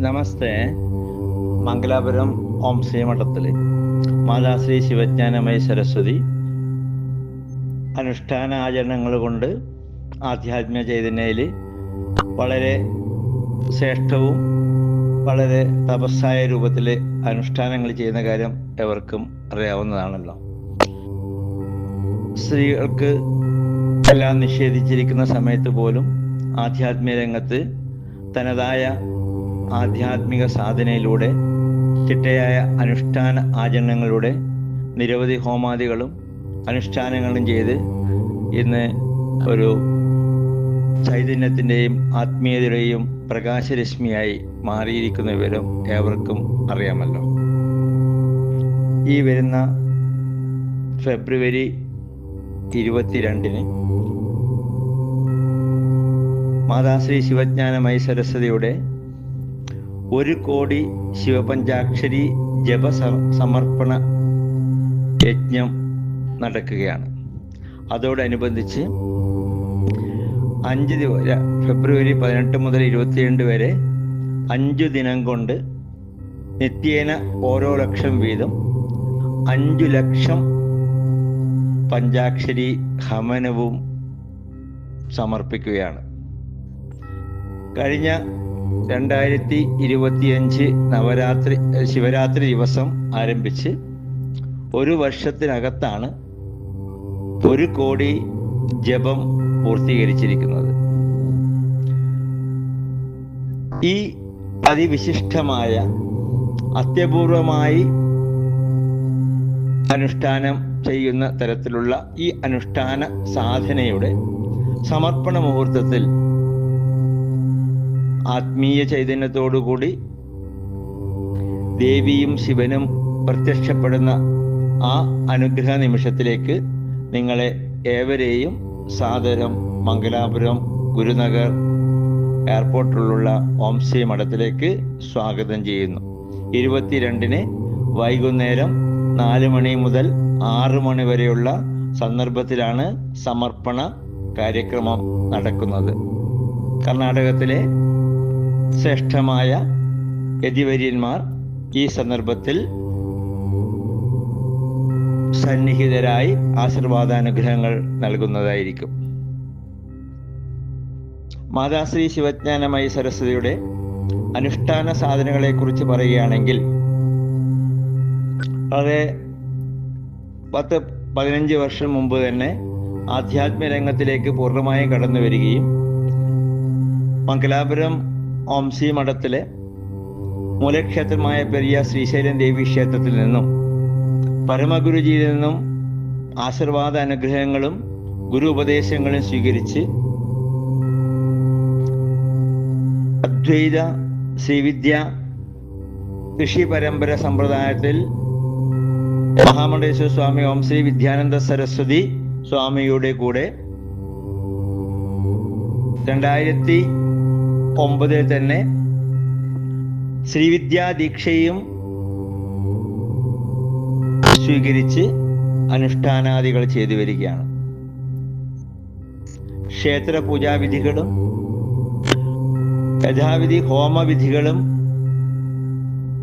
നമസ്തേ. മംഗലാപുരം ഓം ശ്രീ മഠത്തിൽ മാതാശ്രീ ശിവജ്ഞാനമയി സരസ്വതി അനുഷ്ഠാന ആചരണങ്ങൾ കൊണ്ട് ആധ്യാത്മിക ചൈതന്യയിൽ വളരെ ശ്രേഷ്ഠവും വളരെ തപസ്സായ രൂപത്തിൽ അനുഷ്ഠാനങ്ങൾ ചെയ്യുന്ന കാര്യം എവർക്കും അറിയാവുന്നതാണല്ലോ. സ്ത്രീകൾക്ക് എല്ലാം നിഷേധിച്ചിരിക്കുന്ന സമയത്ത് പോലും ആധ്യാത്മിക രംഗത്ത് തനതായ ആധ്യാത്മിക സാധനയിലൂടെ ചിട്ടയായ അനുഷ്ഠാന ആചരണങ്ങളിലൂടെ നിരവധി ഹോമാദികളും അനുഷ്ഠാനങ്ങളും ചെയ്ത് ഇന്ന് ഒരു ചൈതന്യത്തിൻ്റെയും ആത്മീയതയുടെയും പ്രകാശരശ്മിയായി മാറിയിരിക്കുന്ന വിവരം ഏവർക്കും അറിയാമല്ലോ. ഈ വരുന്ന ഫെബ്രുവരി 22 മാതാശ്രീ ശിവജ്ഞാനമയി സരസ്വതിയുടെ 1 കോടി ശിവപഞ്ചാക്ഷരി ജപ സമർപ്പണ യജ്ഞം നടക്കുകയാണ്. അതോടനുബന്ധിച്ച് ഫെബ്രുവരി 18 മുതൽ 22 വരെ 5 ദിനം കൊണ്ട് നിത്യേന ഓരോ ലക്ഷം വീതം 5 ലക്ഷം പഞ്ചാക്ഷരി ഹവനവും സമർപ്പിക്കുകയാണ്. കഴിഞ്ഞ 2025 ശിവരാത്രി ദിവസം ആരംഭിച്ച് 1 വർഷത്തിനകത്താണ് 1 കോടി ജപം പൂർത്തീകരിച്ചിരിക്കുന്നത്. ഈ അതിവിശിഷ്ടമായ അത്യപൂർവമായി അനുഷ്ഠാനം ചെയ്യുന്ന തരത്തിലുള്ള ഈ അനുഷ്ഠാന സാധനയുടെ സമർപ്പണ മുഹൂർത്തത്തിൽ ആത്മീയ ചൈതന്യത്തോടുകൂടി ദേവിയും ശിവനും പ്രത്യക്ഷപ്പെടുന്ന ആ അനുഗ്രഹ നിമിഷത്തിലേക്ക് നിങ്ങളെ ഏവരെയും സാദരം മംഗലാപുരം ഗുരുനഗർ എയർപോർട്ടിലുള്ള ഓം ശ്രീ മഠത്തിലേക്ക് സ്വാഗതം ചെയ്യുന്നു. 22 വൈകുന്നേരം 4 മണി മുതൽ 6 മണി വരെയുള്ള സന്ദർഭത്തിലാണ് സമർപ്പണ കാര്യക്രമം നടക്കുന്നത്. കർണാടകത്തിലെ ശ്രേഷ്ഠമായ യതിവര്യന്മാർ ഈ സന്ദർഭത്തിൽ സന്നിഹിതരായി ആശീർവാദാനുഗ്രഹങ്ങൾ നൽകുന്നതായിരിക്കും. മാതാശ്രീ ശിവജ്ഞാനമയി സരസ്വതിയുടെ അനുഷ്ഠാന സാധനങ്ങളെ കുറിച്ച് പറയുകയാണെങ്കിൽ വളരെ 10-15 വർഷം മുമ്പ് തന്നെ ആധ്യാത്മിക രംഗത്തിലേക്ക് പൂർണ്ണമായും കടന്നു വരികയും മംഗലാപുരം ഓം ശ്രീ മഠത്തിലെ മൂലക്ഷേത്രമായ പെരിയ ശ്രീശൈലം ദേവി ക്ഷേത്രത്തിൽ നിന്നും പരമഗുരുജിയിൽ നിന്നും ആശീർവാദ അനുഗ്രഹങ്ങളും ഗുരു ഉപദേശങ്ങളും സ്വീകരിച്ച് അദ്വൈത ശ്രീവിദ്യ ഋഷി പരമ്പര സമ്പ്രദായത്തിൽ മഹാമണ്ഡലേശ്വര സ്വാമി ഓം ശ്രീ വിദ്യാനന്ദ സരസ്വതി സ്വാമിയുടെ കൂടെ 2009 തന്നെ ശ്രീവിദ്യാ ദീക്ഷയും സ്വീകരിച്ച് അനുഷ്ഠാനാദികൾ ചെയ്തു വരികയാണ്. ക്ഷേത്ര പൂജാവിധികളും യഥാവിധി ഹോമവിധികളും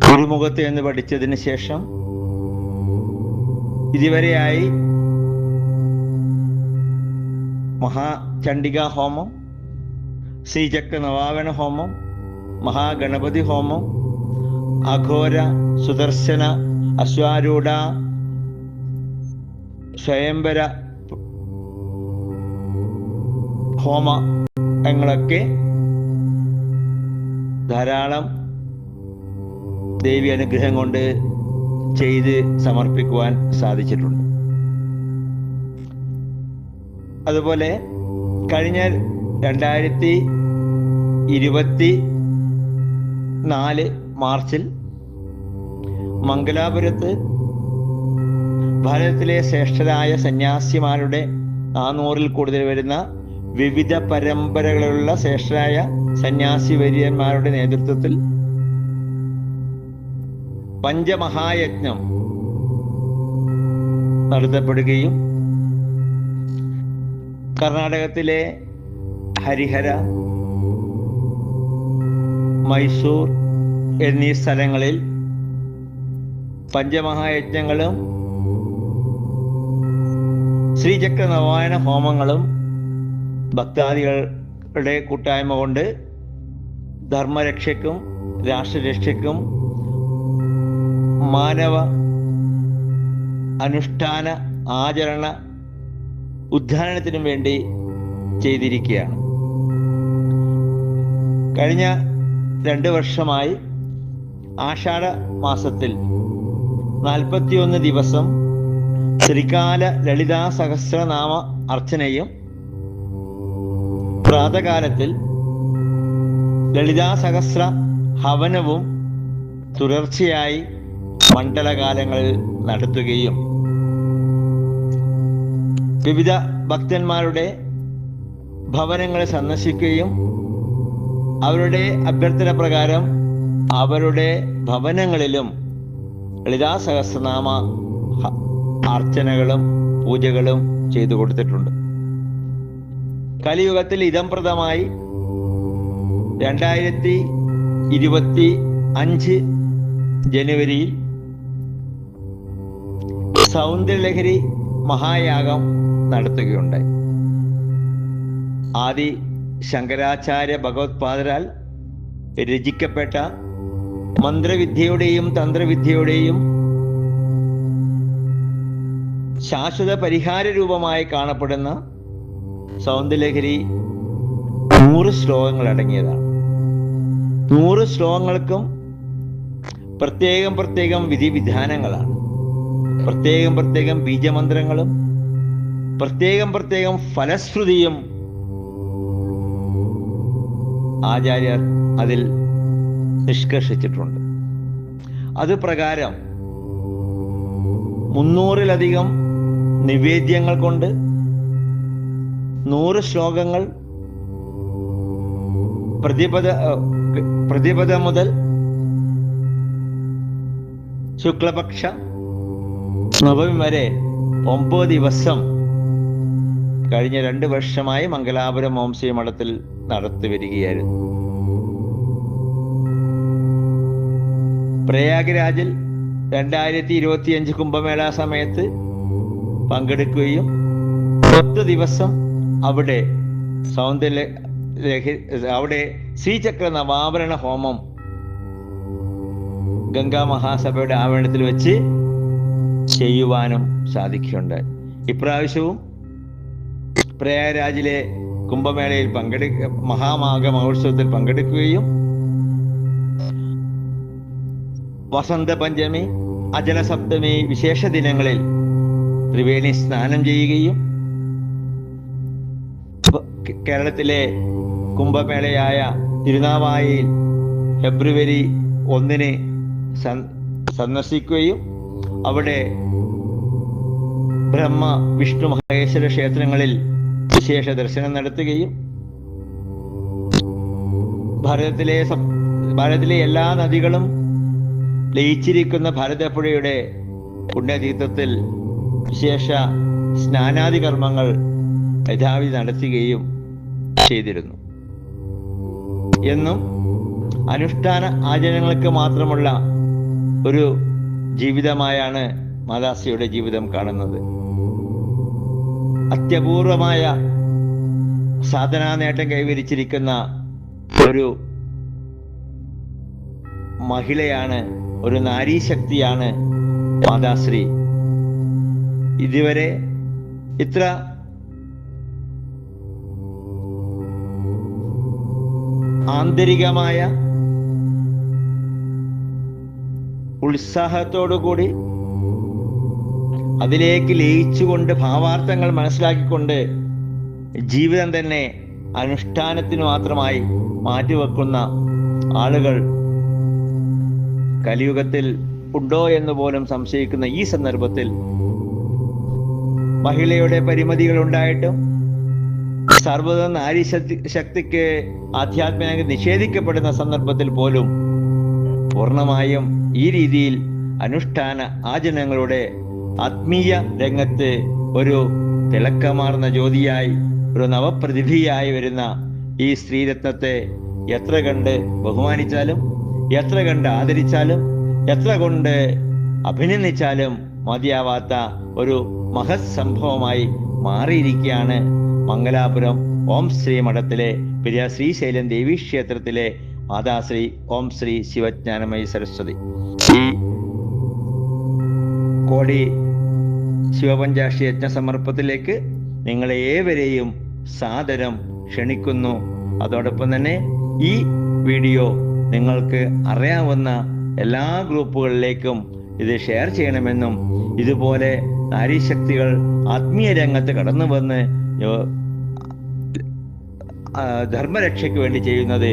ഗുരുമുഖത്ത് എന്ന് പഠിച്ചതിന് ശേഷം ഇതുവരെയായി മഹാചണ്ഡികാ ഹോമം, ശ്രീചക്ര നവാവന ഹോമം, മഹാഗണപതി ഹോമം, അഘോര സുദർശന അശ്വാരൂഢ സ്വയംവര ഹോമങ്ങളൊക്കെ ധാരാളം ദേവി അനുഗ്രഹം കൊണ്ട് ചെയ്ത് സമർപ്പിക്കുവാൻ സാധിച്ചിട്ടുണ്ട്. അതുപോലെ കഴിഞ്ഞ 2024 മാർച്ചിൽ മംഗലാപുരത്ത് ഭാരതത്തിലെ ശ്രേഷ്ഠരായ സന്യാസിമാരുടെ 400-ൽ കൂടുതൽ വരുന്ന വിവിധ പരമ്പരകളിലുള്ള ശ്രേഷ്ഠരായ സന്യാസി വര്യന്മാരുടെ നേതൃത്വത്തിൽ പഞ്ചമഹായജ്ഞം നടത്തപ്പെടുകയും കർണാടകത്തിലെ ഹരിഹര, മൈസൂർ, എന്നീ സ്ഥലങ്ങളിൽ പഞ്ചമഹായജ്ഞങ്ങളും ശ്രീചക്ര നവായന ഹോമങ്ങളും ഭക്താദികളുടെ കൂട്ടായ്മ കൊണ്ട് ധർമ്മരക്ഷയ്ക്കും രാഷ്ട്രരക്ഷയ്ക്കും മാനവ അനുഷ്ഠാന ആചരണ ഉദ്ധാരണത്തിനും വേണ്ടി ചെയ്തിരിക്കുകയാണ്. കഴിഞ്ഞ 2 വർഷമായി ആഷാഢ മാസത്തിൽ 41 ദിവസം ത്രികാല ലളിതാ സഹസ്രനാമ അർച്ചനയും പ്രാതകാലത്തിൽ ലളിതാ സഹസ്ര ഹവനവും തുടർച്ചയായി മണ്ഡലകാലങ്ങളിൽ നടത്തുകയും വിവിധ ഭക്തന്മാരുടെ ഭവനങ്ങളെ സന്ദർശിക്കുകയും അവരുടെ അഭ്യർത്ഥന പ്രകാരം അവരുടെ ഭവനങ്ങളിലും ലളിതാ സഹസ്രനാമ അർച്ചനകളും പൂജകളും ചെയ്തു കൊടുത്തിട്ടുണ്ട്. കലിയുഗത്തിൽ ഇദംപ്രദമായി 2025 ജനുവരിയിൽ സൗന്ദര്യലഹരി മഹായാഗം നടത്തുകയുണ്ടായി. ആദി ശങ്കരാചാര്യ ഭഗവത്പാദരാൽ രചിക്കപ്പെട്ട മന്ത്രവിദ്യയുടെയും തന്ത്രവിദ്യയുടെയും ശാശ്വത പരിഹാര രൂപമായി കാണപ്പെടുന്ന സൗന്ദര്യലഹരി 100 ശ്ലോകങ്ങൾ അടങ്ങിയതാണ്. 100 ശ്ലോകങ്ങൾക്കും പ്രത്യേകം വിധിവിധാനങ്ങളാണ്. പ്രത്യേകം ബീജമന്ത്രങ്ങളും പ്രത്യേകം ഫലശ്രുതിയും ആചാര്യർ അതിൽ നിഷ്കർഷിച്ചിട്ടുണ്ട്. അത് പ്രകാരം 300-ലധികം നിവേദ്യങ്ങൾ കൊണ്ട് 100 ശ്ലോകങ്ങൾ പ്രതിപദ മുതൽ ശുക്ലപക്ഷ നവമി വരെ 9 ദിവസം കഴിഞ്ഞ 2 വർഷമായി മംഗലാപുരം ഓംശ്രീ മഠത്തിൽ നടത്തി വരികയായിരുന്നു. പ്രയാഗ്രാജിൽ 2025 കുംഭമേള സമയത്ത് പങ്കെടുക്കുകയും 10 ദിവസം അവിടെ അവിടെ ശ്രീചക്ര നവാവരണ ഹോമം ഗംഗാ മഹാസഭയുടെ ആവരണത്തിൽ വെച്ച് ചെയ്യുവാനും സാധിക്കുകയുണ്ടായി. ഇപ്രാവശ്യവും പ്രയാഗ്രാജിലെ കുംഭമേളയിൽ മഹാമാഘ മഹോത്സവത്തിൽ പങ്കെടുക്കുകയും വസന്ത പഞ്ചമി, അജല സപ്തമി വിശേഷ ദിനങ്ങളിൽ ത്രിവേണി സ്നാനം ചെയ്യുകയും കേരളത്തിലെ കുംഭമേളയായ തിരുനാവായയിൽ ഫെബ്രുവരി 1 സന്ദർശിക്കുകയും അവിടെ ബ്രഹ്മ വിഷ്ണു മഹേശ്വര ക്ഷേത്രങ്ങളിൽ വിശേഷ ദർശനം നടത്തുകയും ഭാരതത്തിലെ എല്ലാ നദികളും ലയിച്ചിരിക്കുന്ന ഭാരതപ്പുഴയുടെ പുണ്യതീർത്ഥത്തിൽ വിശേഷ സ്നാനാദി കർമ്മങ്ങൾ യഥാവിധി നടത്തുകയും ചെയ്തിരുന്നു. എന്നും അനുഷ്ഠാന ആചരണങ്ങൾക്ക് മാത്രമുള്ള ഒരു ജീവിതമായാണ് മാതാശ്രീയുടെ ജീവിതം കാണുന്നത്. അത്യപൂർവമായ സാധനാ നേട്ടം കൈവരിച്ചിരിക്കുന്ന ഒരു മഹിളയാണ്, ഒരു നാരീശക്തിയാണ് മാതാശ്രീ. ഇതുവരെ ഇത്ര ആന്തരികമായ ഉത്സാഹത്തോടുകൂടി അതിലേക്ക് ലയിച്ചുകൊണ്ട് ഭാവാർത്ഥങ്ങൾ മനസ്സിലാക്കിക്കൊണ്ട് ജീവിതം തന്നെ അനുഷ്ഠാനത്തിന് മാത്രമായി മാറ്റിവെക്കുന്ന ആളുകൾ കലിയുഗത്തിൽ ഉണ്ടോ എന്ന് പോലും സംശയിക്കുന്ന ഈ സന്ദർഭത്തിൽ മഹിളയുടെ പരിമിതികൾ ഉണ്ടായിട്ടും സർവ്വത നാരി ശക്തിക്ക് ആധ്യാത്മിക നിഷേധിക്കപ്പെടുന്ന സന്ദർഭത്തിൽ പോലും പൂർണ്ണമായും ഈ രീതിയിൽ അനുഷ്ഠാന ആചരണങ്ങളുടെ ആത്മീയ രംഗത്ത് ഒരു തിളക്കമാർന്ന ജ്യോതിയായി, ഒരു നവപ്രതിഭയായി വരുന്ന ഈ സ്ത്രീരത്നത്തെ എത്ര കണ്ട് ബഹുമാനിച്ചാലും എത്ര കണ്ട് ആദരിച്ചാലും എത്ര കൊണ്ട് അഭിനന്ദിച്ചാലും മതിയാവാത്ത ഒരു മഹത് സംഭവമായി മാറിയിരിക്കുകയാണ് മംഗലാപുരം ഓം ശ്രീ മഠത്തിലെ പെരിയ ശ്രീശൈലം ദേവീക്ഷേത്രത്തിലെ മാതാശ്രീ ഓം ശ്രീ ശിവജ്ഞാനമയി സരസ്വതി. ഈ കോടി ശിവപഞ്ചാക്ഷി യജ്ഞ സമർപ്പത്തിലേക്ക് നിങ്ങളെ ഏവരെയും സാദരം ക്ഷണിക്കുന്നു. അതോടൊപ്പം തന്നെ ഈ വീഡിയോ നിങ്ങൾക്ക് അറിയാവുന്ന എല്ലാ ഗ്രൂപ്പുകളിലേക്കും ഇത് ഷെയർ ചെയ്യണമെന്നും, ഇതുപോലെ നാരീശക്തികൾ ആത്മീയ രംഗത്ത് കടന്നു വന്ന് ധർമ്മരക്ഷയ്ക്ക് വേണ്ടി ചെയ്യുന്നത്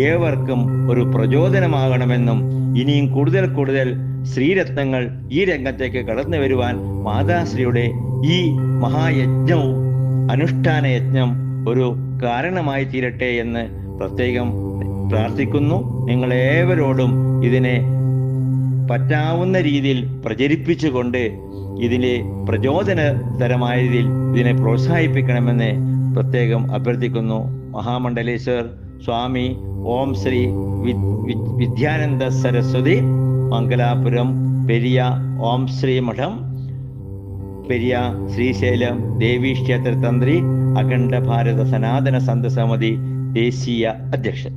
ഏവർക്കും ഒരു പ്രചോദനമാകണമെന്നും, ഇനിയും കൂടുതൽ കൂടുതൽ ശ്രീരത്നങ്ങൾ ഈ രംഗത്തേക്ക് കടന്നു വരുവാൻ മാതാശ്രീയുടെ ഈ മഹായജ്ഞവും അനുഷ്ഠാന യജ്ഞം ഒരു കാരണമായി തീരട്ടെ എന്ന് പ്രത്യേകം പ്രാർത്ഥിക്കുന്നു. നിങ്ങളേവരോടും ഇതിനെ പറ്റാവുന്ന രീതിയിൽ പ്രചരിപ്പിച്ചുകൊണ്ട് ഇതിനെ പ്രചോദനതരമായ രീതിയിൽ ഇതിനെ പ്രോത്സാഹിപ്പിക്കണമെന്ന് പ്രത്യേകം അഭ്യർത്ഥിക്കുന്നു. മഹാമണ്ഡലേശ്വർ സ്വാമി ഓം ശ്രീ വിദ്യാനന്ദ സരസ്വതി, മംഗലാപുരം പെരിയ ഓം ശ്രീ മഠം, പെരിയ ശ്രീശൈലം ദേവീക്ഷേത്ര തന്ത്രി, അഖണ്ഡ ഭാരത സനാതന സന്ത സമിതി ദേശീയ അധ്യക്ഷൻ.